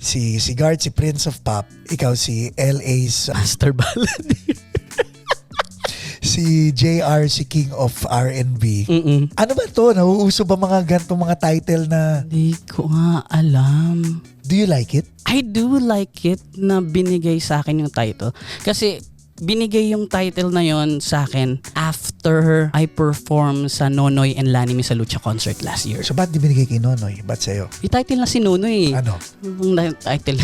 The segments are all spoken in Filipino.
Si Guard, si Prince of Pop. Ikaw si LA's Master Ballad. si JR, si King of R&B. Mm-mm. Ano ba to? Nauuso ba mga ganitong mga title na Hindi ko nga alam. do you like it? I do like it na binigay sa akin yung title. Kasi binigay yung title na yon sa akin after I performed sa Nonoy and Lani Misalucha concert last year. So ba't di binigay kay Nonoy? Ba't sa'yo? Yung title na si Nonoy. Ano? Yung title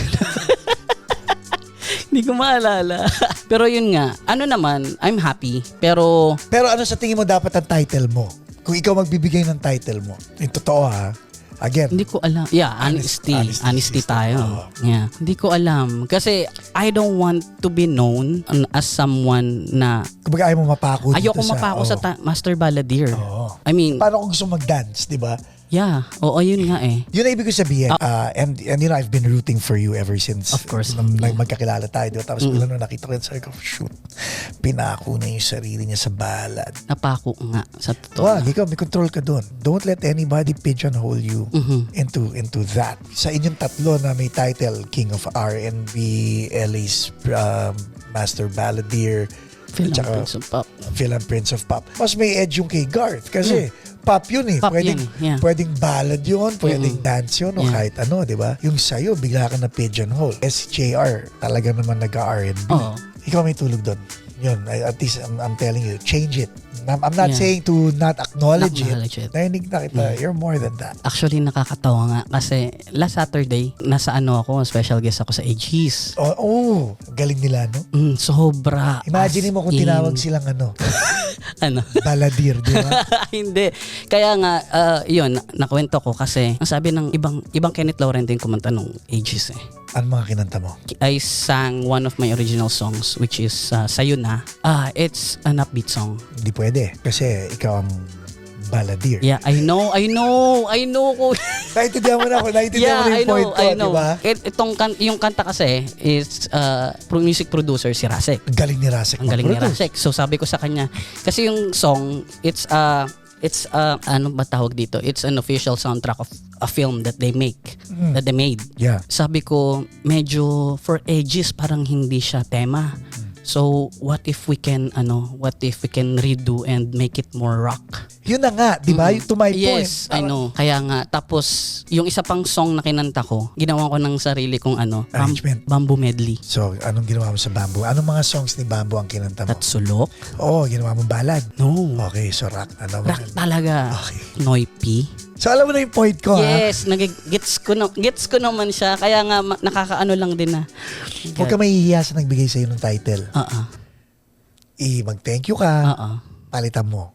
Hindi ko maalala. Pero yun nga, ano naman, I'm happy. Pero Pero ano sa tingin mo dapat ang title mo? Kung ikaw magbibigay ng title mo. Yung totoo ha. Again. hindi ko alam. Yeah, honesty. Honesty tayo. Oo. Yeah. Hindi ko alam. Kasi I don't want to be known as someone na Kumbaga ayaw mo mapako dito ayoko mapako sa Master Balladeer. Oo. I mean, Paano kung gusto mag-dance, di ba? yeah. Oo, yun nga eh. Yun na ibig ko sabihin. And you know, I've been rooting for you ever since. Of course. Magkakilala tayo. Diba? Tapos bigla nung nakita ko yun, sabi ko, shoot, pinako na yung sarili niya sa ballad. Napako nga sa totoo. Wag, ikaw, may control ka dun. Don't let anybody pigeonhole you into that. Sa inyong tatlo na may title, King of R&B, LA's Master Balladeer, Phil tsaka Prince of Pop. Phil and Prince of Pop. Mas may edge yung kay Garth kasi pop yun eh. Pop Pwedeng, yun, yeah. pwedeng ballad yun, pwedeng dance yun, o Yeah. kahit ano, di ba? Yung sa'yo, bigla ka na pigeonhole. SJR, talaga naman nag-R&B. Oo. Ikaw may tulog doon. Yun, at least I'm telling you, change it. I'm not Yeah. saying to not acknowledge Acknowledge it. Narinig na kita, you're more than that. Actually, nakakatawa nga kasi last Saturday, nasa ako, special guest ako sa AG's. Oh, galing nila, no? Sobra. Imagine mo kung as in, tinawag silang ano? Balladeer, di ba? Hindi. Kaya nga, yun, nakwento ko kasi ang sabi ng ibang Kenneth Laurent yung kumanta nung Ages eh. Ano mga kinanta mo? I sang one of my original songs which is Sayo Na. It's an upbeat song. Hindi pwede. Kasi ikaw ang balladeer. Yeah, I know ko. Naintindihan mo na ako. Naintindihan mo na yung point ko, di ba? Yung kanta kasi is music producer si Rasek. Galing ni Rasek. Ang galing ni mag-produce. Rasek. So sabi ko sa kanya, kasi yung song, it's ano ba tawag dito? It's an official soundtrack of a film that they made. Yeah. Sabi ko, medyo for ages parang hindi siya tema. So, what if we can redo and make it more rock? Yun na nga, di ba? To my point. Yes, I know. Kaya nga, tapos, yung isa pang song na kinanta ko, ginawa ko ng sarili kong Arrangement. Bamboo Medley. So, anong ginawa mo sa Bamboo? Anong mga songs ni Bamboo ang kinanta mo? Tatsulok? Oo, ginawa mo ballad. No. Okay, so rock. Ano Rock talaga. Okay. Noipi. So, alam mo na yung point ko, Yes, gets ko naman siya. Kaya nga, nakakaano lang din na. Huwag ka mahihiya sa nagbigay sa'yo ng title. Mag-thank you ka. Palitan mo.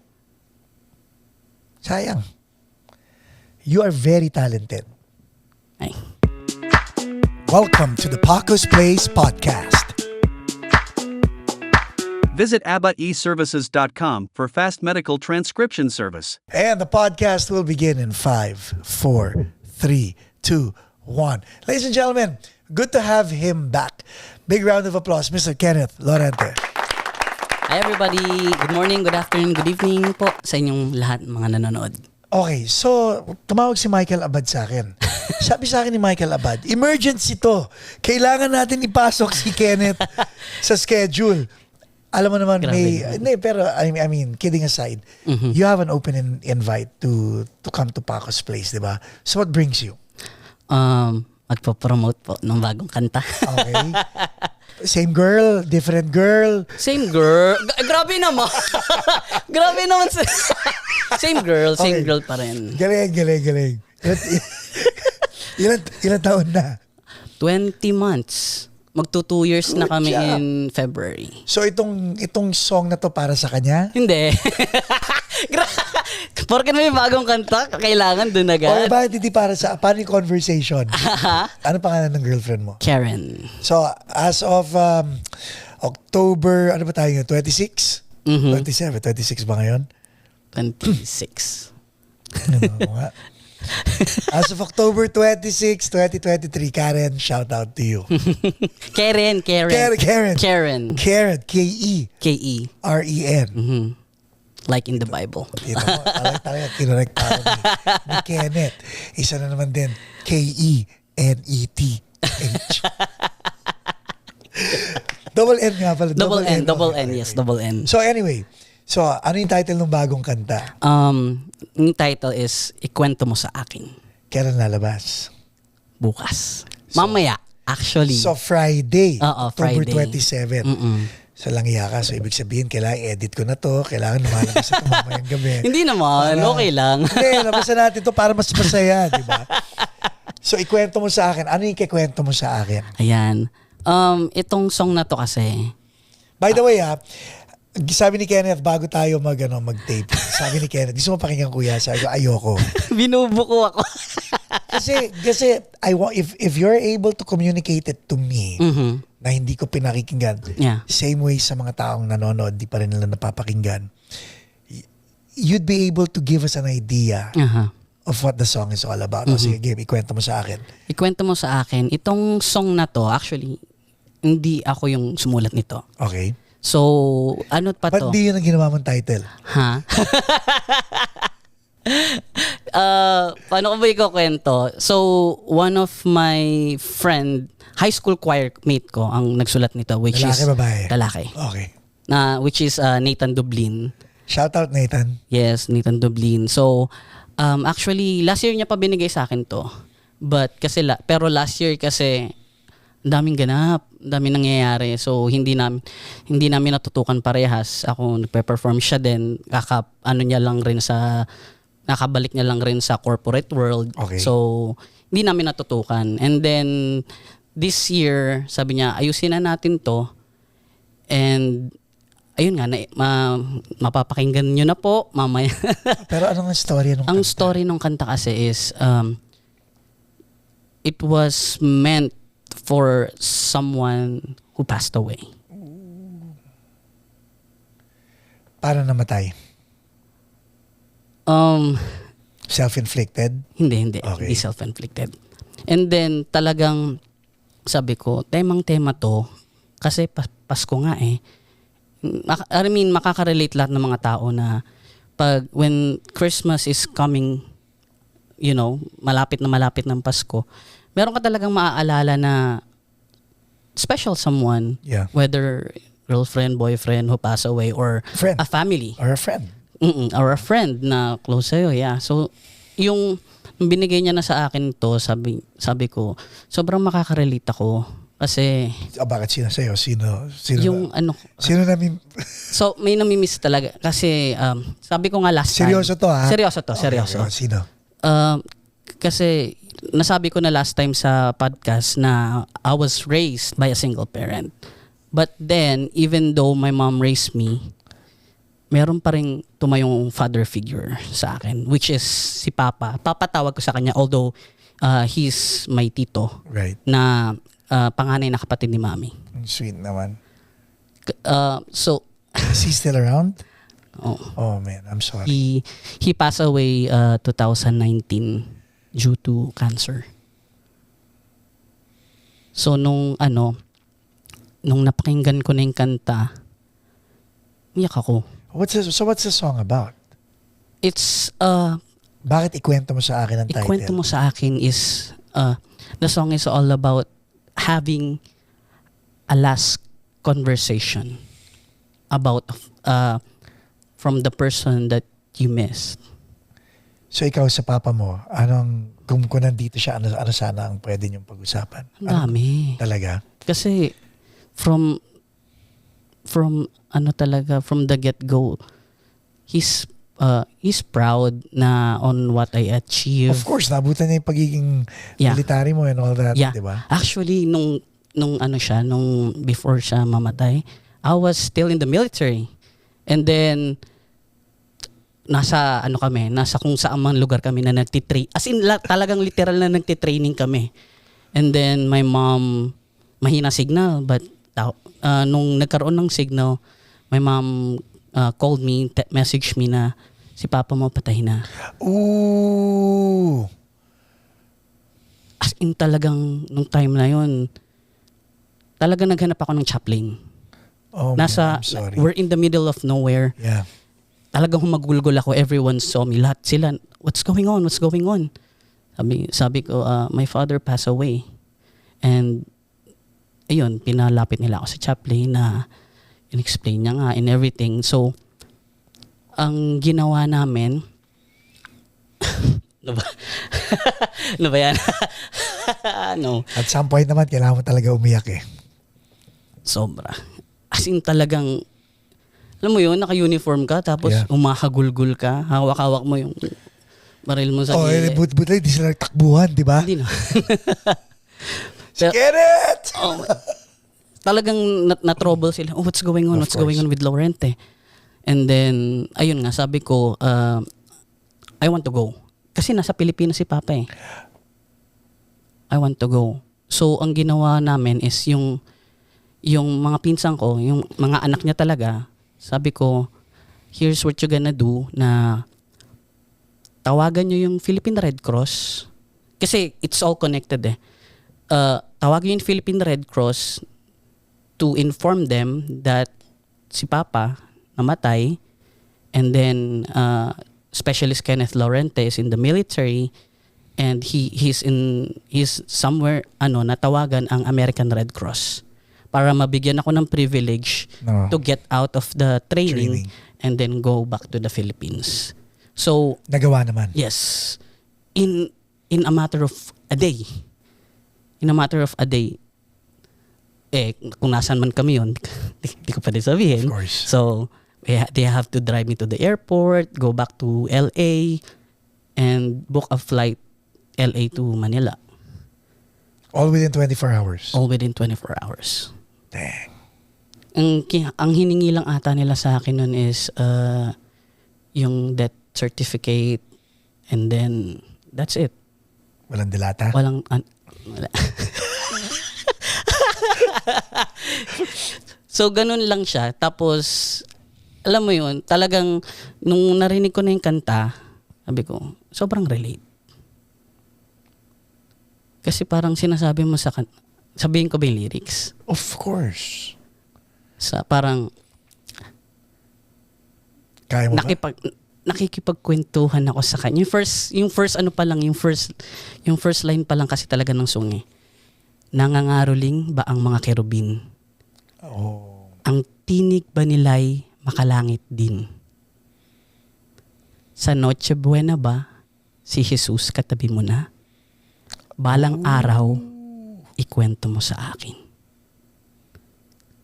Sayang. You are very talented. Ay. Welcome to the Paco's Place podcast. Visit ABBAeServices.com for fast medical transcription service. And the podcast will begin in 5, 4, 3, 2, 1. Ladies and gentlemen, good to have him back. Big round of applause, Mr. Kenneth Laurente. Hi everybody. Good morning, good afternoon, good evening po sa inyong lahat mga nanonood. Okay, so tumawag si Michael Abad sa akin. Sabi sa akin ni Michael Abad, emergency to. Kailangan natin ipasok si Kenneth sa schedule. Alam mo naman, pero I mean, kidding aside, you have an open invite to come to Paco's Place, di ba? So what brings you? Magpo-promote po ng bagong kanta. Okay. Same girl, different girl. Same girl. Grabe naman. Grabe naman. Same girl pa rin. Galing. Ilan taon na? 20 months. Magto 2 years na kami job. in February. So itong song na to para sa kanya? Hindi. Porque may bagong kanta, kailangan dun O agad. bakit hindi para sa, paano yung conversation? Ano pangalan ng girlfriend mo? Karen. So as of October, ano ba tayo ngayon? 26? 27, 26 ba ngayon? 26. Oo nga. As of October 26, 2023, Karen, shout out to you. Karen. Karen. K-E. K-E. R-E-N. Like in the Bible. Talaga, kinonect pa ako ni Kenneth. Isa na naman din, K-E-N-E-T. H. Double N nga pala. Double N, Okay. yes, double N. So anyway, ano yung title ng bagong kanta? Yung title is Ikwento Mo Sa Akin. Kailan lalabas? Bukas. Mamaya, actually. So Friday, Oo, October Friday. 27. Mm-mm. So langya ka. So ibig sabihin, kailangan edit ko na to. Kailangan lumalabas ito mamayang gabi. Hindi naman, okay lang. Hindi, labasan natin to para mas masaya, di ba? So ikwento mo sa akin. Ano yung kikwento mo sa akin? Ayan. Itong song na to kasi, By the way, sabi ni Kenneth, bago tayo mag-tape, sabi ni Kenneth, gusto mo pakinggan kuya? Sabi ko, ayoko. binubuko ako. kasi I want, if you're able to communicate it to me, Mhm. na hindi ko pinakikinggan, Yeah. same way sa mga taong nanonood, di pa rin nila napapakinggan, you'd be able to give us an idea Aha. of what the song is all about. O sige, game, ikwento mo sa akin. Ikwento mo sa akin, itong song na to, actually, hindi ako yung sumulat nito. Okay? So, ano pa Ba't to? di yun ang ginawa mong title? Ha? Paano ko ba ikukwento? So, one of my friend, high school choir mate ko, ang nagsulat nito, which Lalaki, is babae? lalaki. Okay. Which is Nathan Dublin. Shout out, Nathan. Yes, Nathan Dublin. So, actually, last year niya pa binigay sa akin to. But kasi, pero last year kasi, ang daming ganap, ang daming nangyayari. So, hindi namin natutukan parehas. Ako, nagpe-perform siya din. Nakabalik niya lang rin sa corporate world. Okay. So, hindi namin natutukan. And then, this year, sabi niya, ayusin na natin to. And, ayun nga, mapapakinggan nyo na po mamaya. Pero anong story nung Ang kanta? story nung kanta kasi is, it was meant for someone who passed away. Para namatay? Self-inflicted? Hindi. Okay. Hindi self-inflicted. And then, talagang, sabi ko, temang-tema to, kasi Pasko nga eh. I mean, makaka-relate lahat ng mga tao na when Christmas is coming, you know, malapit ng Pasko, meron ka talagang maaalala na special someone, Yeah. whether girlfriend, boyfriend who passed away, or Friend. a family. Or a friend? Or a friend na close sa'yo, yeah. So, yung binigay niya na sa akin to, sabi ko, sobrang makaka-relate ako. Kasi, Bakit sino sa'yo? Sino yung na, ano, sino na so may namimiss talaga. Kasi, sabi ko nga last time. seryoso to ha? Seryoso to, Okay, seryoso. okay. Sino? Kasi, nasabi ko na last time sa podcast na I was raised by a single parent. But then, even though my mom raised me, meron pa rin tumayong father figure sa akin, which is si Papa. Papatawag ko sa kanya, although he's my tito, Right. na panganay na kapatid ni Mami. Sweet naman. So, Is he still around? oh, Oh man, I'm sorry. he passed away 2019 due to cancer. So, nung napakinggan ko na yung kanta, iyak ako. What's the song about? It's, Bakit ikwento mo sa akin ang title? ikwento mo sa akin is, the song is all about having a last conversation about, from the person that you missed. So ikaw sa papa mo, kung nandito siya, ano sana ang pwede niyong pag-usapan? Ang dami. Talaga? Kasi, from the get-go, he's proud na on what I achieved. Of course, nabutan niya yung pagiging Yeah. military mo and all that, Yeah. di ba? Actually, nung before siya mamatay, I was still in the military. And then, nasa kung saan man lugar kami na nagtitrain. As in, talagang literal na nagtitraining kami. And then, my mom, mahina signal, but nung nagkaroon ng signal, my mom called me, messaged me na si Papa mo patay na. Ooh! As in, talagang nung time na yun, talagang naghanap ako ng chaplain. Oh man, I'm sorry. We're in the middle of nowhere. Yeah. Talagang humagulgol ako. Everyone saw me. Lahat sila, what's going on? What's going on? Sabi ko, my father passed away. And ayun, pinalapit nila ako sa Chaplin na in-explain niya nga and everything. So, ang ginawa namin, ano ba? Ano ba yan? No. At some point naman, kailangan mo talaga umiyak eh. Sobra. As in talagang, alam mo yun, naka-uniform ka, tapos Yeah. umahagulgul ka, hawak-hawak mo yung baril mo sa gilid. But hindi sila takbuhan, di ba? Hindi na. Get it! Oh, talagang na-trouble sila. Oh, what's going on? Of What's going on with Laurente? And then, ayun nga, sabi ko, I want to go. Kasi nasa Pilipinas si Papa eh. I want to go. So, ang ginawa namin is yung mga pinsan ko, yung mga anak niya talaga, sabi ko, here's what you're gonna do na tawagan nyo yung Philippine Red Cross. Kasi it's all connected eh. Tawagan yung Philippine Red Cross to inform them that si Papa namatay, and then Specialist Kenneth Laurente is in the military, and he's somewhere natawagan ang American Red Cross para mabigyan ako ng privilege to get out of the training and then go back to the Philippines. So Nagawa naman. yes, in a matter of a day. In a matter of a day. Kung nasan man kami yun, di ko pa din sabihin. Of course. So, they have to drive me to the airport, go back to LA, and book a flight LA to Manila. All within 24 hours. All within 24 hours. Dang. Ang hiningi lang ata nila sa akin nun is yung death certificate, and then that's it. Walang dilata? Wala. So, ganun lang siya. Tapos, alam mo yun, talagang nung narinig ko na yung kanta, sabi ko, sobrang relate. Kasi parang sinasabi mo sa sabihin ko ba yung lyrics? Of course. Parang, Kaya mo ba? nakikipagkwentuhan ako sa kanya. Yung first line pa lang kasi talaga ng song eh. Nangangaroling ba ang mga kerubin? Oh. Ang tinig ba nila'y makalangit din? Sa Noche Buena ba si Jesus katabi mo na? Balang araw, ikwento mo sa akin.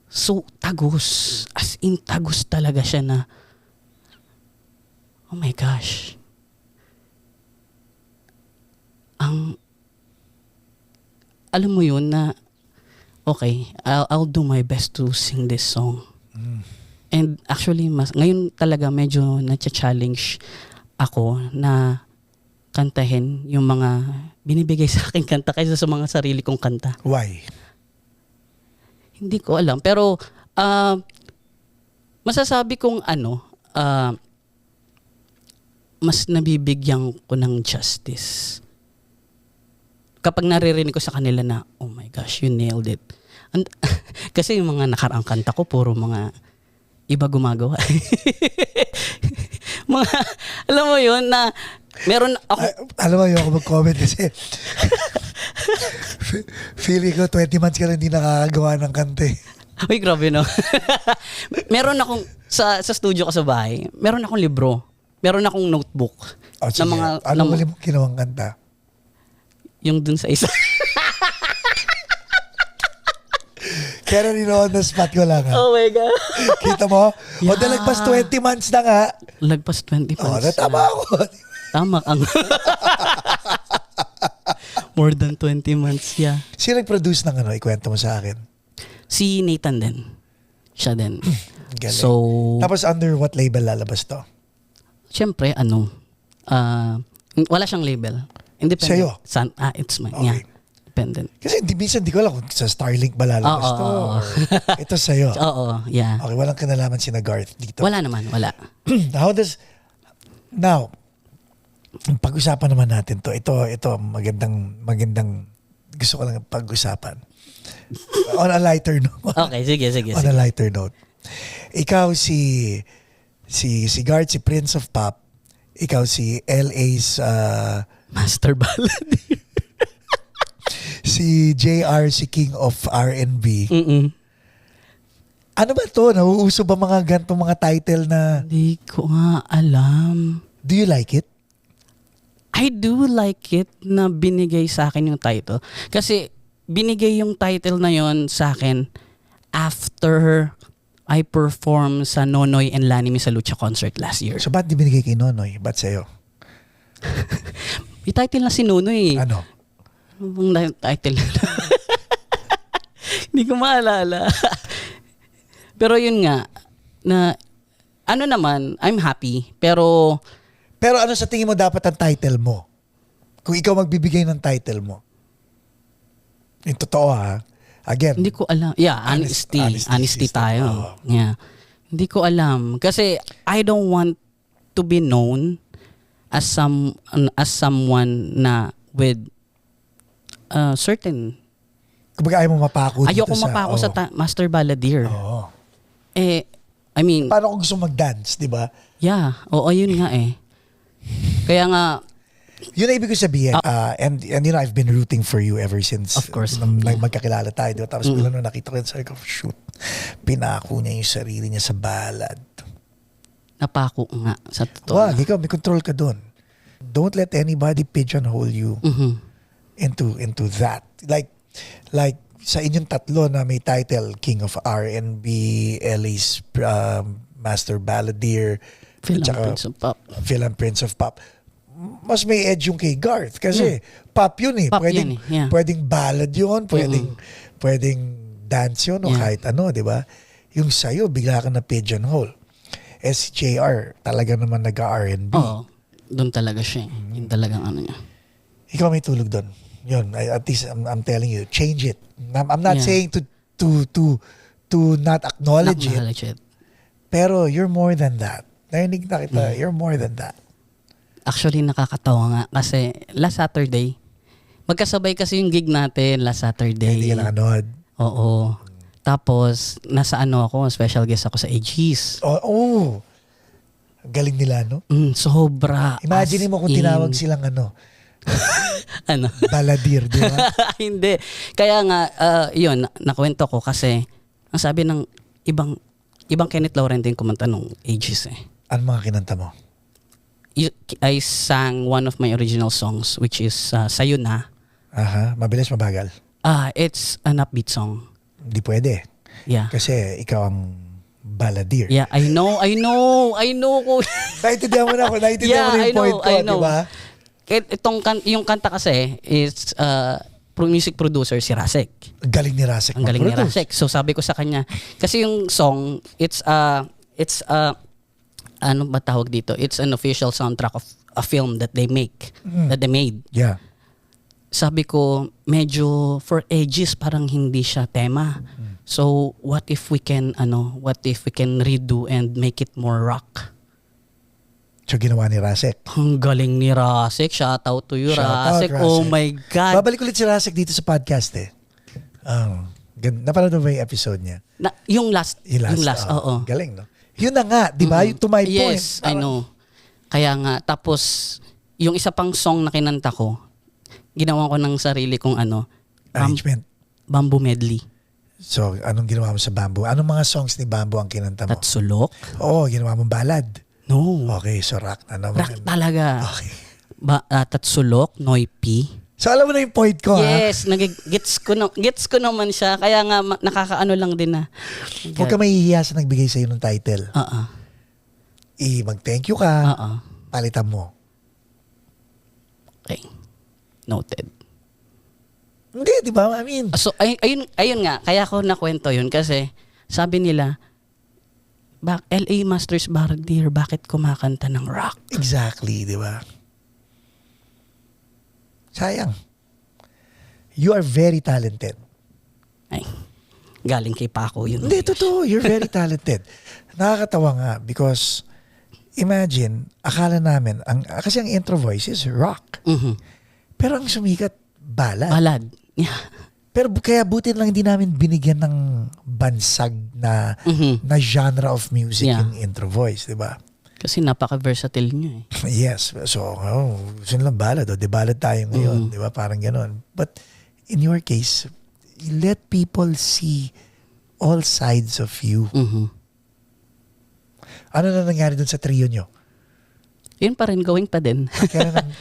So, tagus. As in, tagus talaga siya na, oh my gosh. Alam mo yun na, okay, I'll do my best to sing this song. And actually, ngayon talaga medyo na-challenge ako na kantahin yung mga binibigay sa akin kanta kaysa sa mga sarili kong kanta. Why? Hindi ko alam. Pero, masasabi kong mas nabibigyan ko ng justice. Kapag naririnig ko sa kanila na, oh my gosh, you nailed it. Kasi yung mga nakaraang kanta ko, puro mga iba gumagawa. Alam mo yun, na meron ako... Alam mo, yung ako mag-comment kasi feeling ko 20 months ka lang hindi nakakagawa ng kante. Uy, grabe no. Meron akong, sa studio ko sa bahay, meron akong libro. Meron akong notebook. Oh, sige. Ano mo ginawang kanta? Yung dun sa isa. Kaya on the spot ko lang ha. Oh my God. Kita mo? Yeah. O dalagpas 20 months na nga. Lagpas 20 months. O, natama ako. Tama ang more than 20 months, yeah. Sino nag-produce ng ikwento mo sa akin? Si Nathan din. Siya din. Galing. So, Tapos under what label lalabas to? syempre, wala siyang label. Independent. Sa'yo? It's mine. Okay. Yeah. Independent. Kasi minsan di ko alam kung sa Starlink ba lalabas to. Oo. Or ito sa'yo. Oo, yeah. Okay, walang kinalaman si na Garth dito. Wala naman, wala. Now, pag-usapan naman natin to. Ito, magandang, gusto ko lang pag-usapan. On a lighter note. Okay, sige. On a lighter note. Ikaw si Garth, si Prince of Pop. Ikaw si LA's Master Ballad. Si JR, si King of R&B. Mm-mm. Ano ba to? Nauuso ba mga gantong mga title na Hindi ko nga alam. do you like it? I do like it na binigay sa akin yung title. Kasi binigay yung title na yon sa akin after I perform sa Nonoy and Lani Misalucha concert last year. So ba't di binigay kay Nonoy? Ba't sa'yo? Yung title na si Nonoy. Ano? Ano bang title? Hindi ko maalala. Pero yun nga, na ano naman, I'm happy. Pero Pero ano sa tingin mo dapat ang title mo? Kung ikaw magbibigay ng title mo. Yung totoo ha. Again, hindi ko alam. Yeah, honesty. Honesty system. tayo. Oo. Yeah. Hindi ko alam. Kasi I don't want to be known as someone na with certain. kumbaga ayaw mo mapako dito Ayoko mapako sa Master Balladeer. Oo. I mean, Paano kung gusto mag-dance, di ba? yeah. Oo, yun nga eh. Kaya nga, Yun na ibig ko sabihin. And you know, I've been rooting for you ever since. Of course. Nung magkakilala tayo. Diba? Tapos biglang nung nakita ko yun, sabi ko, shoot. Pinako niya yung sarili niya sa ballad. napako nga sa totoo. Wag, ikaw, may control ka dun. Don't let anybody pigeonhole you into that. Like sa inyong tatlo na may title, King of R&B, LA's Master Balladeer, Phil at and saka Prince of Pop. Phil and Prince of Pop. Mas may edge yung kay Garth kasi pop yun eh. Pop Pwedeng, yun eh, yeah. pwedeng ballad yun, pwedeng dance yun o Yeah. kahit ano, di ba? Yung sa'yo, bigla ka na pigeonhole. SJR, talaga naman nag-R&B. Oo. Doon talaga siya. Yun talagang ano niya. Ikaw may tulog doon. Yun, at least I'm telling you, change it. I'm not Yeah. saying to not acknowledge it, Acknowledge it. pero you're more than that. Narinig na kita, you're more than that. Actually, nakakatawa nga kasi last Saturday, magkasabay kasi yung gig natin last Saturday. Hindi ka nakanood. Oo. Tapos, nasa ano ako, special guest ako sa AG's. Oh. Galing nila, no? Sobra. Imagine as mo kung in- tinawag silang ano? Balladeer, di ba? Hindi. Kaya nga, yun, nakwento ko kasi, ang sabi ng ibang Kenneth Laurentine kumanta nung AG's eh. Ano mga kinanta mo? I sang one of my original songs, which is Sayo Na. Aha, mabilis, mabagal. It's an upbeat song. Hindi pwede. Yeah. Kasi ikaw ang balladeer. Yeah, I know ko. Naintindihan mo na ako. Naintindihan mo na yung point ko, di ba? Yung kanta kasi is music producer si Rasek. Galing ni Rasek. Ang galing ni mag-produce. Rasek. So sabi ko sa kanya, kasi yung song, it's ano ba tawag dito? It's an official soundtrack of a film that they made. Yeah. Sabi ko, medyo for ages parang hindi siya tema. So what if we can redo and make it more rock? So ginawa ni Rasek. Ang galing ni Rasek. Shout out to you, Shout out, Rasek. Oh my God. Babalik ulit si Rasek dito sa podcast eh. Napanood mo ba yung episode niya? Yung last, oh, oo. Galing, no? Yun na nga, di ba? To my point. Yes, I know. Kaya nga, tapos, yung isa pang song na kinanta ko, ginawa ko ng sarili kong Arrangement. Bamboo medley. So, anong ginawa mo sa Bamboo? Anong mga songs ni Bamboo ang kinanta mo? Tatsulok? Oo, ginawa mong ballad. No. Okay, so rock na naman. Rock talaga. Okay. Tatsulok, Noipi. So, alam mo na yung point ko, ha? Yes, gets ko naman siya. Kaya nga, nakakaano lang din na. Huwag ka mahihiya sa nagbigay sa'yo ng title. Mag-thank you ka, palitan mo. Okay. Noted. Hindi, di ba? I mean, So, ayun nga. Kaya ko nakwento yun kasi sabi nila, LA Masters Balladeer, bakit kumakanta ng rock? exactly, di ba? Sayang. You are very talented. Ay, galing kay Paco yun. Hindi, totoo. You're very talented. Nakakatawa nga because imagine, akala namin, kasi ang intro voice is rock. Pero ang sumikat, ballad. Ballad. Yeah. Pero kaya buti lang hindi namin binigyan ng bansag na genre of music yung intro voice, di ba? Kasi napaka-versatile niyo eh. Yes. So, gusto nilang ballad. Di ballad tayo ngayon. Di ba? Parang ganon. But in your case, let people see all sides of you. Ano na nangyari dun sa trio nyo? Yun pa rin, going pa din.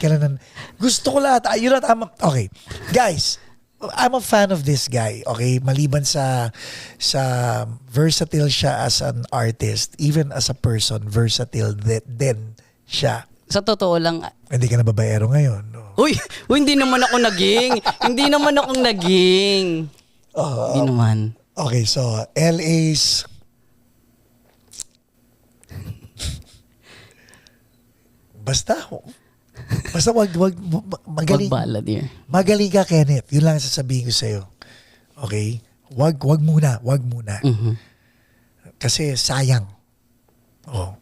Kailan gusto ko lahat. Yun at okay. Guys, I'm a fan of this guy. Okay? Maliban sa versatile siya as an artist, even as a person, versatile din siya. Sa totoo lang, Hindi ka na babaero ngayon. No? uy, hindi naman ako naging. Hindi naman akong naging. Hindi naman. Okay, so LA's Basta wag magaling. Magbala, dear. Magaling ka, Kenneth. Yun lang ang sasabihin ko sa'yo. Okay? Wag muna. Kasi sayang. Oh.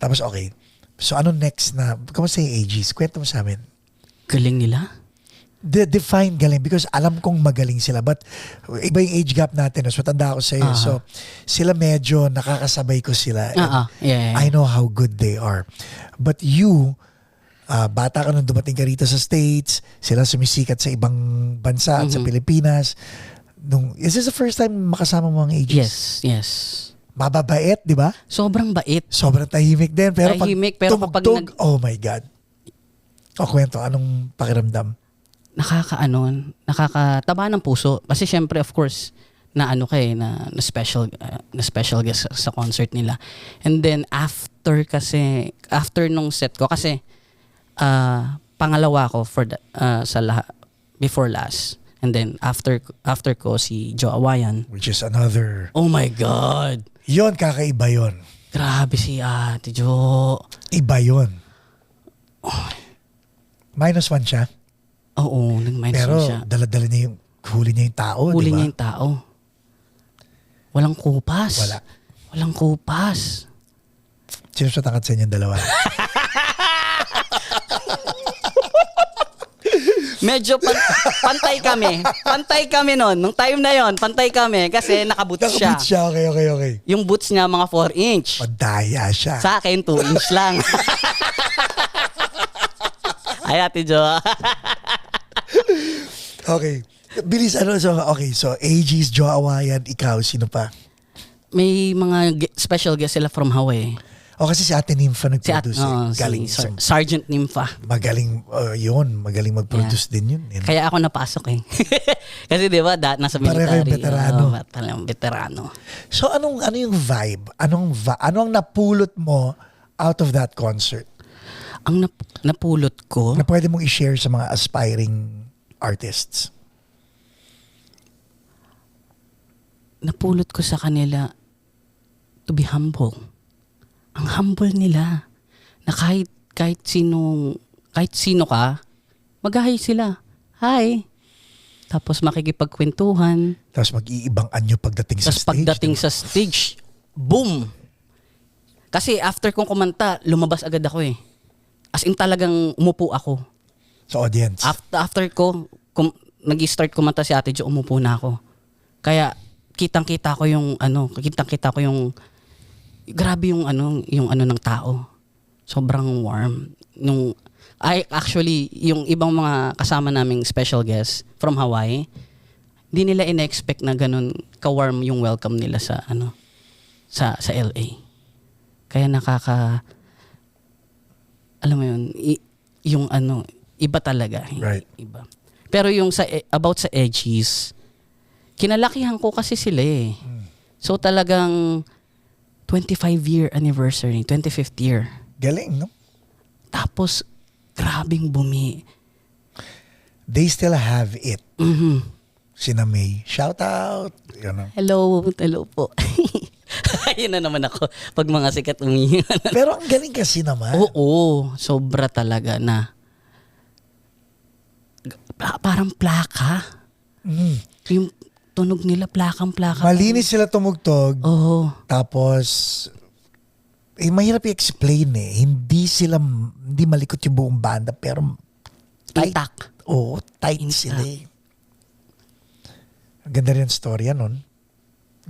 Tapos okay. So ano next na, kamusta yung ages? Kwento mo sa amin. Galing nila. Define galing because alam kong magaling sila but iba yung age gap natin. Mas matanda ako sa'yo. So sila medyo nakakasabay ko sila. Yeah. I know how good they are. But you, bata ka nung dumating ka rito sa States, sila sumisikat sa ibang bansa at sa Pilipinas. Is this the first time makasama mo ang ages? Yes. Mababait, di ba? Sobrang bait. Sobrang tahimik din. Pero Tahimik, pag pero kapag tumugtog, oh my God. Kwento, anong pakiramdam? Nakakataba ng puso. Kasi syempre, of course, na special guest sa concert nila. And then after nung set ko, kasi pangalawa ko before last. And then after ko si Joe Awayan. Which is another... Oh my God! Yon, kakaiba yon. Grabe si Ate Jo. Iba yon. -1 siya. Oo, nag-minus Pero siya. dala-dala niya huli niya yung tao, Huli di ba? niya yung tao. Walang kupas. Wala. Walang kupas. Sino sa tangkat sa inyong dalawa? Medyo pantay kami. Pantay kami nun. Nung time na yon, pantay kami kasi nakaboots siya. Nakaboots siya, okay. Yung boots niya mga 4 inch. Madaya siya. Sa akin, 2 inch lang. Ay, Ate Jo. Okay. Bilis, so AG's, Joe Awayan, ikaw, sino pa? May mga special guest sila from Hawaii. Kasi si Ate Nympha nag-produce. Galing si Sergeant Nympha. Magaling, magaling mag-produce din yun. Kaya ako napasok eh. Kasi di ba, nasa military. Pareho yung veterano. Parang veterano. So ano yung vibe? Ano ang napulot mo out of that concert? Ang napulot ko, Na pwede mong i-share sa mga aspiring artists? napulot ko sa kanila to be humble. Ang humble nila. Na kahit sino ka, mag-hi sila. Hi. Tapos makikipagkwentuhan. Tapos mag-iibang anyo pagdating sa Tapos stage. pagdating sa stage, boom! Kasi after kong kumanta, lumabas agad ako eh. As in talagang umupo ako. Sa audience. After ko, nag-start kumanta si Ate Jo, umupo na ako. Kaya kitang-kita ko yung grabe yung ano ng tao. Sobrang warm. Yung ibang mga kasama naming special guests from Hawaii, hindi nila in-expect na ganun ka-warm yung welcome nila sa LA. Kaya alam mo yun, iba talaga. Right. Iba. Pero yung about sa Edgies, kinalakihan ko kasi sila eh. So talagang 25-year anniversary, 25th year. Galing, no? Tapos, grabing bumi. They still have it. Mm-hmm. Sina May. Shout out. Hello po. Ayun na naman ako pag mga sikat umihingan. Pero ang galing kasi naman. Oo, sobra talaga na. Parang plaka. Yung tunog nila, plakang-plaka. Malinis sila tumugtog. Oo. Tapos, mahirap i-explain eh. Hindi malikot yung buong banda, pero tight. Intact. Oo, tight sila eh. Ang ganda rin ang storya nun,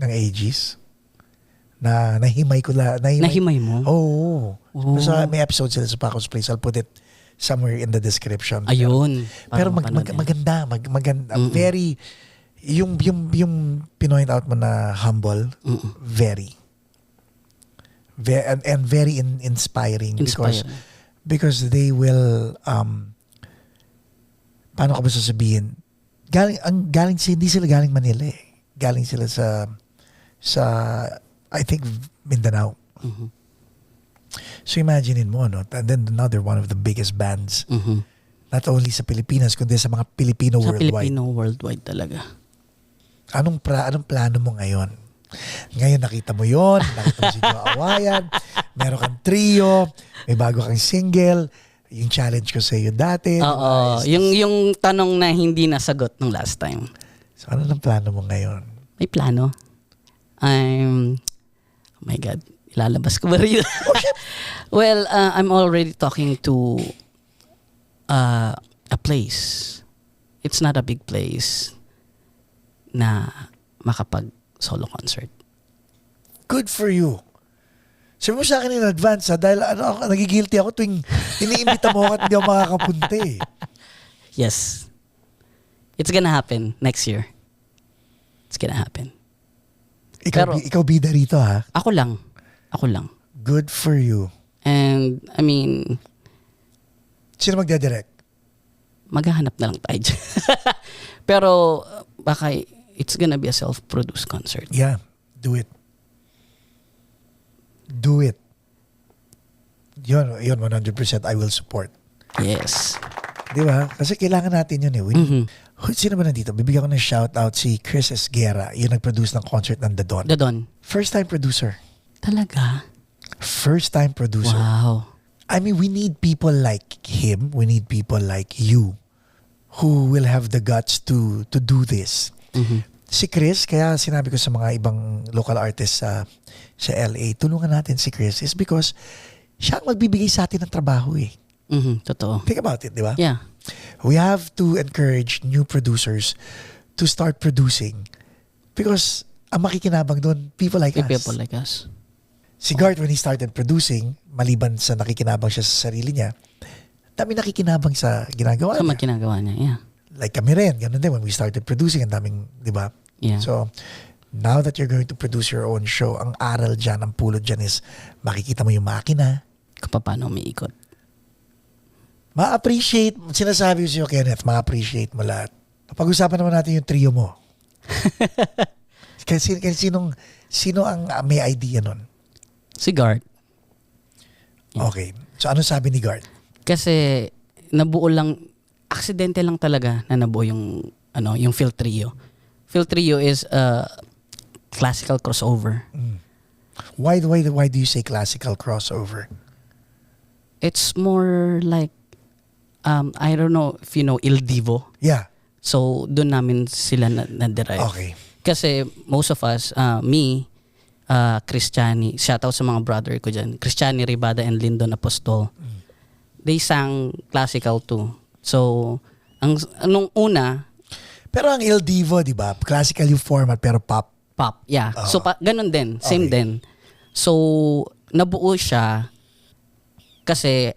ng Aegis. Nahimay ko Nahimay mo? Oo. Basta may episode sila sa Paco's Place. I'll put it somewhere in the description. Ayun. Pero Para mapanood yan. maganda. Very, yung pinoint out mo na humble, very. And very inspiring. Inspiring. Because they will, paano ko ba sasabihin? Hindi sila galing Manila eh. Galing sila sa I think, Mindanao. So imaginein mo, no? And then another one of the biggest bands, not only sa Pilipinas, kundi sa mga Pilipino Sa worldwide. Filipino worldwide talaga. Anong plano mo ngayon? Ngayon nakita mo yon, nakita mo si Joe Awayan, meron kang trio, may bago kang single, yung challenge ko sa iyo dati. Oo. Yung tanong na hindi nasagot nung last time. So ano ang plano mo ngayon? May plano. Oh my God. Ilalabas ko ba rin? Well, I'm already talking to a place. It's not a big place na makapag-solo concert. Good for you. Sabi mo sa akin in advance dahil nagigilty ako tuwing iniimbita mo ako at hindi ako makakapunta eh. Yes. It's gonna happen next year. It's gonna happen. Ikaw bida rito ha? Ako lang. Good for you. And, I mean, Sino magdedirect? maghahanap na lang tayo dyan. Pero, baka it's gonna be a self-produced concert. Yeah, do it. Do it. Yun 100% I will support. Yes. Di ba? Kasi kailangan natin yun eh. Sino ba nandito? Bibigyan ko ng shoutout si Chris Esguerra, yung nag-produce ng concert ng The Don. The Don. First time producer. Talaga? First time producer. Wow. I mean, we need people like him. We need people like you who will have the guts to do this. Si Chris, kaya sinabi ko sa mga ibang local artists sa LA, tulungan natin si Chris is because siya ang magbibigay sa atin ng trabaho eh. Totoo. Think about it, di ba? Yeah. We have to encourage new producers to start producing because ang makikinabang doon, people like us. People like us. Si Gart, when he started producing, maliban sa nakikinabang siya sa sarili niya, dami nakikinabang sa ginagawa Sa niya. ginagawa niya, yeah. Like kami rin, ganun din when we started producing, ang daming, di ba? Yeah. So, now that you're going to produce your own show, ang aral dyan, ang pulot dyan is makikita mo yung makina. Kung paano umiikot. Ma-appreciate, sinasabi ko sa'yo, Kenneth, ma-appreciate mo lahat. Pag-usapan naman natin yung trio mo. Sino ang may idea nun? Si Gart. Okay. So, ano sabi ni Gart? Kasi nabuo lang, aksidente lang talaga na nabuo yung Phil Trio. Phil Trio is a classical crossover. Why do you say classical crossover? It's more like I don't know if you know Il Divo. Yeah. So doon namin sila na-derive. Okay. Kasi most of us, me, Christiani, shoutout sa mga brother ko dyan, Christiani Ribada and Lyndon Apostol, they sang classical too. So, anong una, Pero ang Il Divo, di ba? Classical yung format pero pop. pop, yeah. So, ganun din, same Okay. din. So, nabuo siya kasi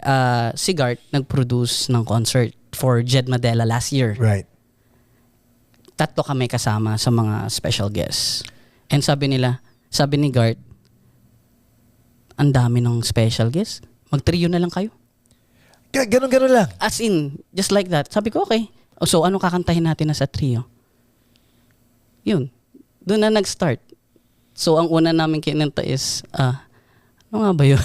si Gart nag-produce ng concert for Jed Madela last year. Right. Tatlo kami kasama sa mga special guests. And sabi ni Gart, ang dami ng special guests. Mag-trio na lang kayo. Ganun lang. As in, just like that. Sabi ko, okay. So, ano kakantahin natin na sa trio? Yun. Doon na nag-start. So, ang una namin kinanta is, ano nga ba yun?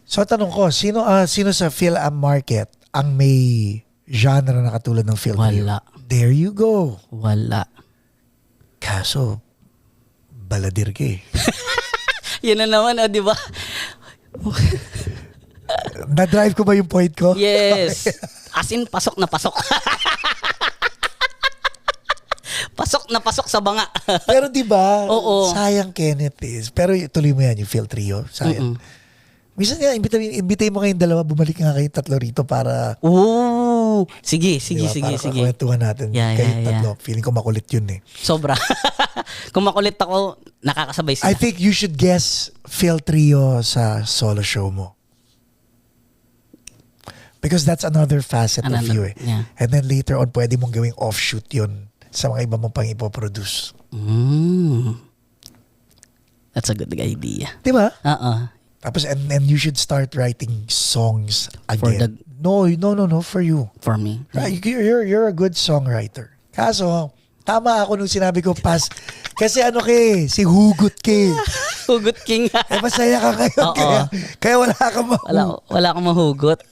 So, tanong ko, sino sa Phil-Am market ang may genre na katulad ng Phil Trio? Wala. There you go. Wala. Kaso, baladir ka eh. Yun na naman, di ba? Na-drive ko ba yung point ko? Yes. As in, pasok na pasok. Pasok na pasok sa banga. Pero di ba? Oo. Sayang Kenneth is. Pero tuloy mo yan yung Phil Trio. Sayang. Minsan nga, imbitahin mo kayong dalawa, bumalik nga kayong tatlo rito para Ooh. Sige. diba, para kwentuhan natin kayong tatlo. Feeling ko makulit yun eh. Sobra. Kung makulit ako, nakakasabay sila. I think you should guess Phil Trio sa solo show mo. Because that's another facet of you eh. Yeah. And then later on, pwede mong gawing offshoot yun sa mga iba mong pang ipoproduce. That's a good idea. Di ba? Uh-uh. Tapos, and you should start writing songs For again. No, for you. For me. Right? You're a good songwriter. Kaso, tama ako nung sinabi ko, kasi si hugot ka eh. Hugot king. Masaya ka ngayon. Oo. Kaya wala kang Wala akong mahugot.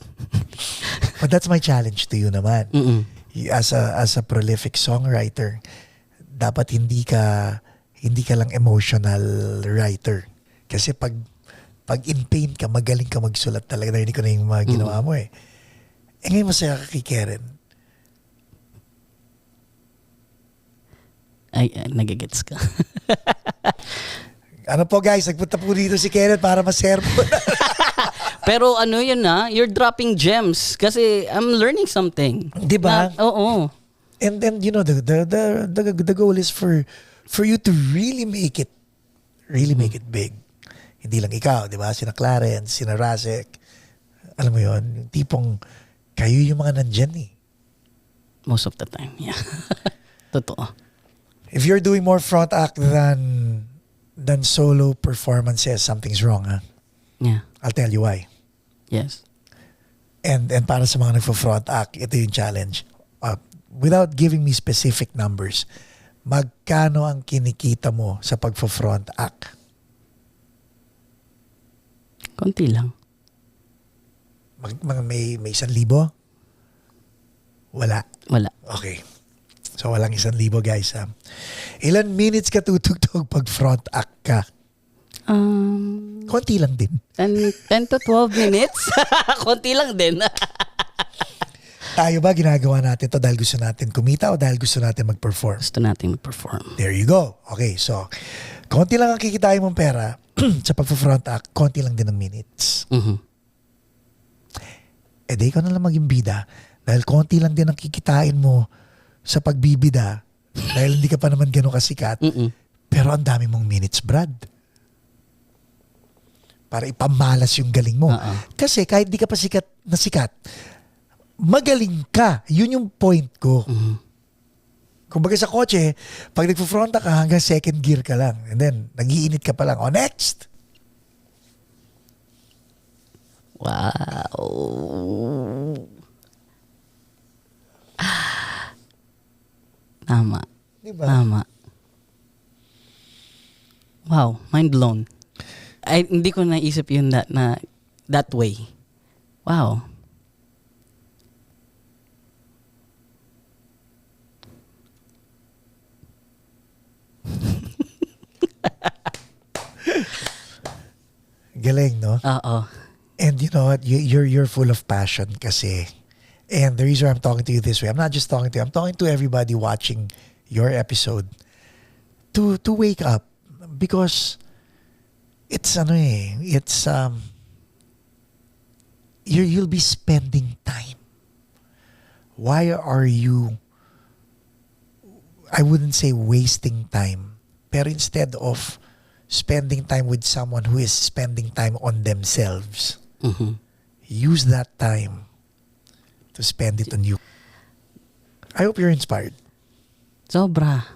But that's my challenge to you naman. Mm-mm. As a prolific songwriter, dapat hindi ka lang emotional writer. Kasi pag in pain ka, magaling ka magsulat talaga. Narinig ko na yung mga ginawa mo eh. Ngayon masaya ka kay Karen. Ay, nagigets ka. Ano po guys, nagpunta po dito si Kenneth para ma-sermon. Pero yun you're dropping gems kasi I'm learning something. Di ba? Oo. And then the goal is for you to really make it big. Hindi lang ikaw, di ba? Sina Clarence, sina Razek. Alam mo yun, yung tipong kayo yung mga nandyan eh. Most of the time, yeah. Totoo. If you're doing more front act than solo performances, something's wrong, ha? Yeah. I'll tell you why. Yes. And para sa mga nagpo-front act, ito yung challenge. Without giving me specific numbers, magkano ang kinikita mo sa pagpo-front act? Konti lang. May 1,000? Wala. Wala. Okay. So walang 1,000 guys, ha? Ilan minutes ka tutugtog pag front act ka? Konti lang din. 10 to 12 minutes? Konti lang din. Tayo ba ginagawa natin to dahil gusto natin kumita o dahil gusto natin mag-perform? Gusto natin mag-perform. There you go. Okay, so konti lang ang kikitain mong pera sa pag-front act, konti lang din ang minutes. Mm-hmm. Eh di ikaw na lang maging bida dahil konti lang din ang kikitain mo sa pagbibida dahil hindi ka pa naman gano'ng kasikat. Pero ang dami mong minutes, Brad. Para ipamalas yung galing mo. Kasi kahit di ka pa sikat, magaling ka. Yun yung point ko. Kumbaga sa kotse, pag nagpo-fronta ka, hanggang second gear ka lang. And then, nag-iinit ka pa lang. Oh, next! Wow. Tama. Diba? Tama. Wow, mind blown. Ay, hindi ko naisip yun that way. Wow. Galing, no? Oo. And you know what? You're full of passion kasi. And the reason I'm talking to you this way, I'm not just talking to you, I'm talking to everybody watching your episode to wake up because it's you'll be spending time. Why are you, I wouldn't say wasting time, pero instead of spending time with someone who is spending time on themselves, use that time to spend it on you. I hope you're inspired. Sobra.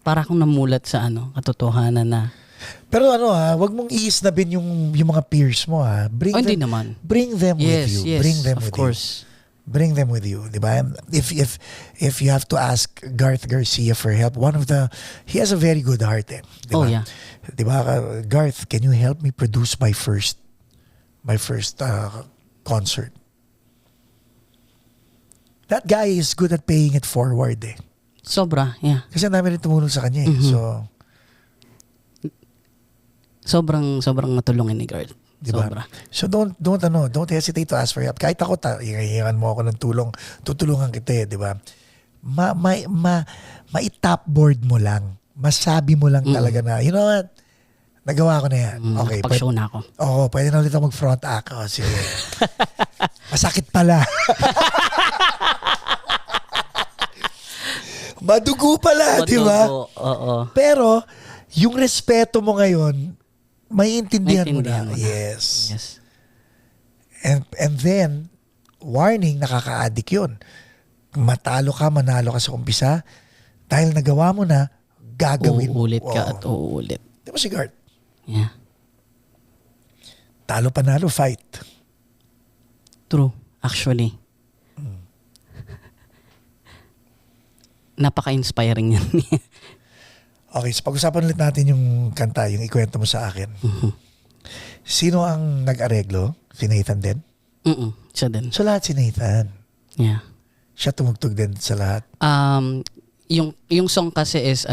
Para akong namulat sa katotohanan na. Pero wag mong iisnabin yung mga peers mo ha. Hindi naman. Bring them with you. Yes, Bring them of with course. you. Bring them with you, di ba? If you have to ask Garth Garcia for help, he has a very good heart eh. Di ba? Oh yeah. Di ba, Garth, can you help me produce my first concert? That guy is good at paying it forward eh. Sobra, yeah. Kasi ang dami rin tumulong sa kanya eh. So, sobrang matulungin ni Garth. diba? Sobra. So don't hesitate to ask for help. Kahit ako, hihingan mo ako ng tulong, tutulungan kita eh, di ba? Ma-top-board mo lang. Masabi mo lang talaga na, you know what? Nagawa ko na yan. Okay. Pag-show na ako. Oo, pwede na ulit ako mag-front act. Oh, sige. Masakit pala. Madugo pala, di ba? Oo. Pero, yung respeto mo ngayon, maiintindihan mo na. Maintindihan mo na. Yes. Yes. And then, warning, nakaka-addict yun. Matalo ka, manalo ka sa umpisa, dahil nagawa mo na, gagawin mo. Uulit ka at uulit. Di ba si Garth? Yeah. Talo panalo, fight. True. Actually. Napaka-inspiring yan. Okay, so pag-usapan ulit natin yung kanta, yung ikwento mo sa akin. Sino ang nag-areglo? Si Nathan din? Siya din. So lahat si Nathan. Yeah. Siya tumugtog din sa lahat. Yung song kasi is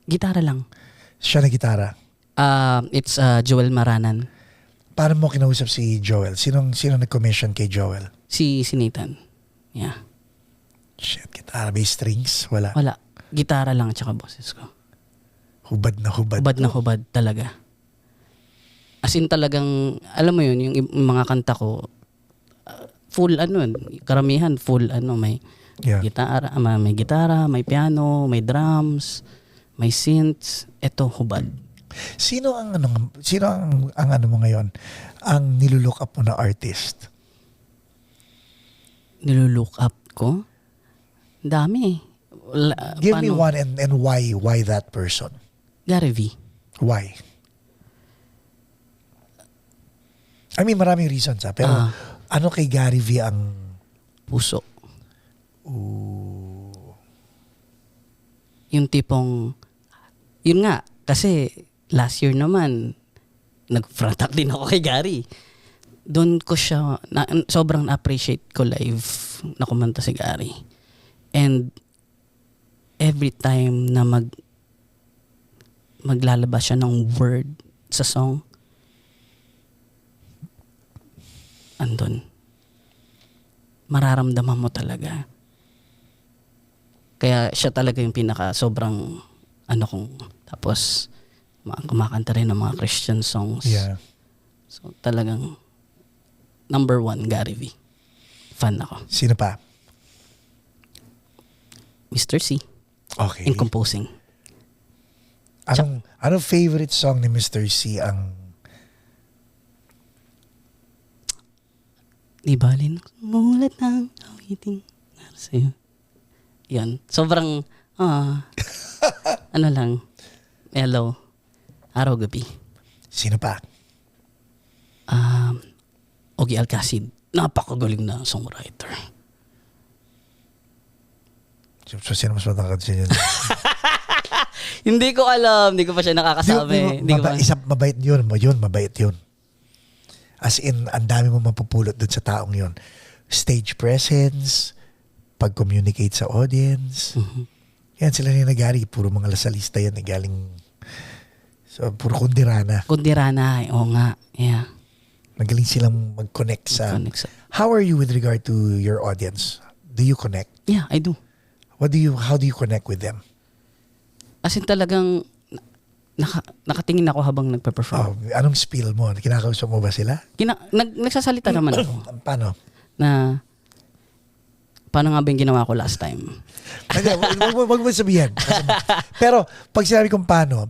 gitara lang. Siya na gitara. It's Joel Maranan. Paano mo kinausap si Joel? Sino nag-commission kay Joel? Si Nathan. Yeah. Shit, gitara. May strings? Wala. Wala. Gitara lang at saka boses ko. Hubad na hubad. Hubad na hubad talaga. As in talagang, alam mo yun, yung mga kanta ko, full karamihan full may gitara, may gitara, may piano, may drums, may synths. Ito, hubad. Sino ang ano mo ngayon? Ang nilulook up mo na artist? Nilulook up ko? Dami. Give me one and why that person? Gary V. Why? I mean, maraming reasons pero ano kay Gary V ang puso? Yung tipong, yun nga, kasi last year naman, nag-frontak din ako kay Gary. Doon ko siya, sobrang appreciate ko live na kumanta si Gary. And every time na maglalabas siya ng word sa song, andun. Mararamdaman mo talaga. Kaya siya talaga yung pinaka sobrang tapos kumakanta rin ng mga Christian songs. Yeah. So talagang number 1 Gary V. Fan ako. Sino pa? Mr. C. Okay. In composing. Anong favorite song ni Mr. C ang Di balin mulat ng awiting para sa'yo. Yan. Sobrang, lang, mellow, araw-gabi. Sino pa? Ogie Alcacid. Napakagaling na songwriter. So, sino mas matangkad siya yun? Hindi ko alam. Hindi ko pa siya nakakasabi. Mabait yun. Mabait yun. As in, ang dami mo mapupulot dun sa taong yun. Stage presence, pag-communicate sa audience. Yan sila ni Gary. Puro mga lasalista yan. Galing, so, puro kundirana. Kundirana. Oo nga. Yeah. Magaling silang mag-connect sa... How are you with regard to your audience? Do you connect? Yeah, I do. How do you connect with them? As in talagang nakatingin ako habang nagpe-perform. Anong spiel mo? Kinakausap mo ba sila? Nagsasalita naman ako. Paano? Paano nga ba yung ginawa ko last time? Wag mo sabihin. Pero pag sinabi kong paano,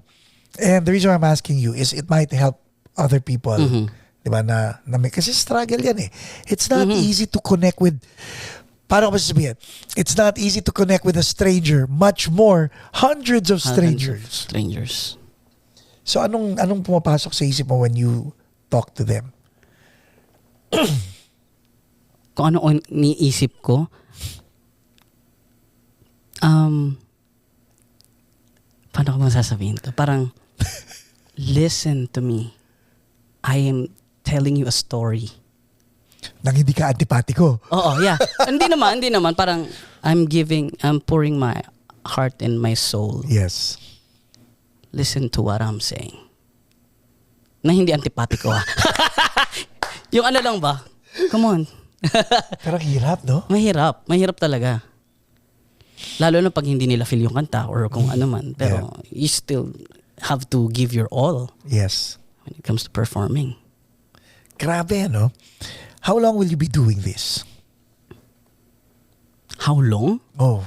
and the reason why I'm asking you is it might help other people. Diba? Na may, kasi struggle yan eh. It's not easy to connect with, paano ko ba sabihin? It's not easy to connect with a stranger, much more hundreds of strangers. So anong pumapasok sa isip mo when you talk to them? Kung ano niisip ko, paano ko masasabihin to? Parang, listen to me. I am telling you a story. Nang hindi ka antipatiko. Oo, yeah. Hindi naman. Parang, I'm pouring my heart and my soul. Yes. Listen to what I'm saying. Na hindi antipatiko ha. Yung lang ba? Come on. Pero hirap, no? Mahirap talaga. Lalo na pag hindi nila feel yung kanta or kung ano man. Pero you still have to give your all. Yes. When it comes to performing. Grabe, no? How long will you be doing this? How long? Oh.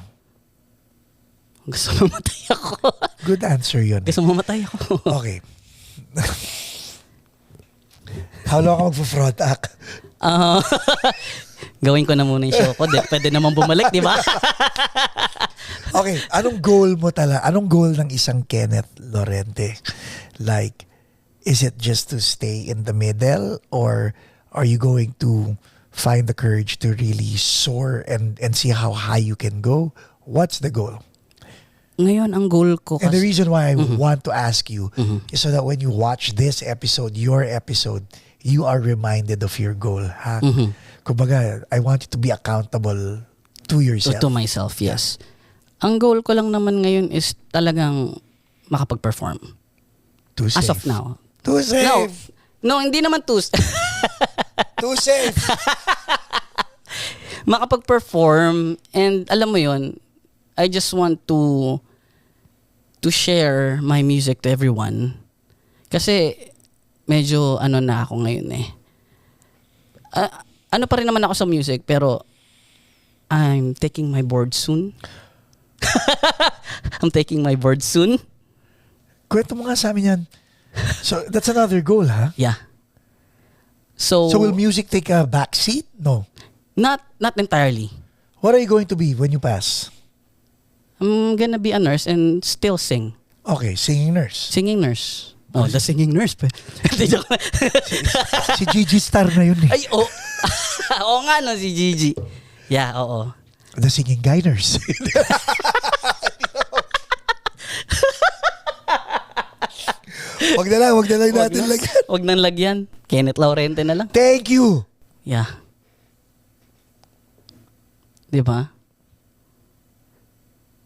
Gusto mamatay ako. Good answer yun. Gusto mamatay ako. Okay. How long ka magpo-front act? Gawin ko na muna yung show ko. Pwede naman bumalik, di ba? Okay, anong goal mo talaga? Anong goal ng isang Kenneth Lorente? Like, is it just to stay in the middle, or are you going to find the courage to really soar and see how high you can go? What's the goal? Ngayon, ang goal ko And the kasi... reason why I want to ask you is so that when you watch this episode, your episode, you are reminded of your goal. Ha? Kumbaga, I want you to be accountable to yourself. To myself, yes. Ang goal ko lang naman ngayon is talagang makapag-perform. Too safe. As of now. Too safe. No, hindi naman too Too safe. makapag-perform, and alam mo yon, I just want to share my music to everyone. Kasi medyo ano na ako ngayon eh. Ano pa rin naman ako sa music, pero I'm taking my board soon. I'm taking my board soon. Kwento mo nga sa amin yan. So, that's another goal, ha? Yeah. So will music take a back seat? No. not entirely. What are you going to be when you pass? I'm gonna be a nurse and still sing. Okay, singing nurse. Singing nurse. Oh, the singing nurse pa. Hindi, joke lang. Si Gigi Star na yun eh. Ay, oo. Oo nga no, si Gigi. Yeah, oo. The singing guy nurse. Wag na lang natin lagyan. Huwag nang lagyan. Kenneth Lorente na lang. Thank you. Yeah. Di ba?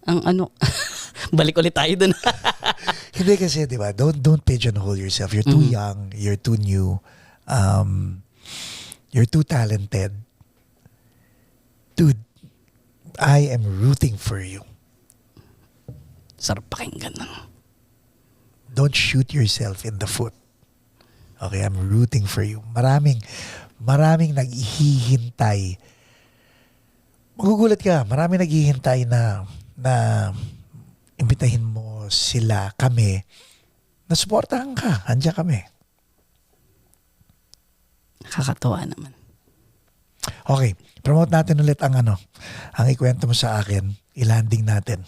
Ang ano, balik ulit tayo dun. Hindi kasi, di ba? Don't pigeonhole yourself. You're too young. You're too new. You're too talented. Dude, I am rooting for you. Sarap pakinggan ng. Don't shoot yourself in the foot. Okay, I'm rooting for you. Maraming naghihintay. Magugulat ka, maraming naghihintay na imbitahin mo sila, kami, na suportahan ka. Andiyan kami. Nakakatawa naman. Okay, promote natin ulit ang ikwento mo sa akin. I-landing natin.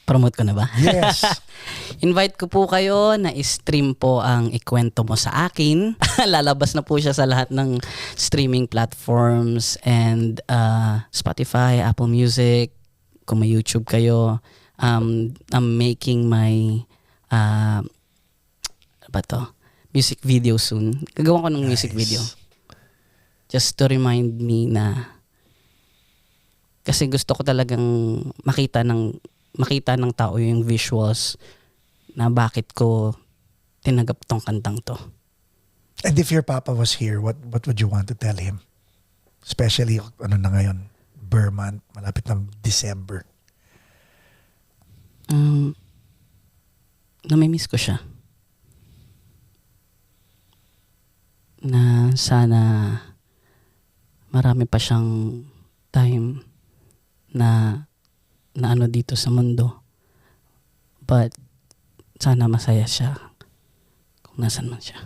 Promote ko na ba? Yes. Invite ko po kayo na i-stream po ang ikwento mo sa akin. Lalabas na po siya sa lahat ng streaming platforms and Spotify, Apple Music, kung may YouTube kayo. I'm making my music video soon. Gagawa ko ng music video. Just to remind me na kasi gusto ko talagang makita ng tao yung visuals na bakit ko tinagap tong kantang to. And if your papa was here, what would you want to tell him? Especially, na ngayon, Burr month, malapit ng December. Namimiss ko siya. Na sana marami pa siyang time na ano dito sa mundo. But sana masaya siya kung nasan man siya.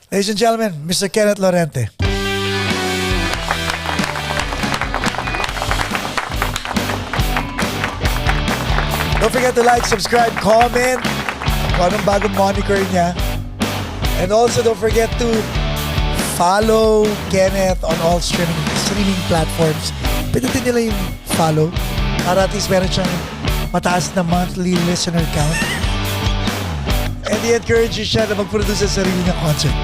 Ladies and gentlemen, Mr. Kenneth Lorente. Don't forget to like, subscribe, comment kung anong bagong moniker niya. And also don't forget to follow Kenneth on all streaming platforms. Pindutin nila yung follow para at least meron siyang mataas na monthly listener count. And i-encourage siya na mag-produce sa sarili niyang concert.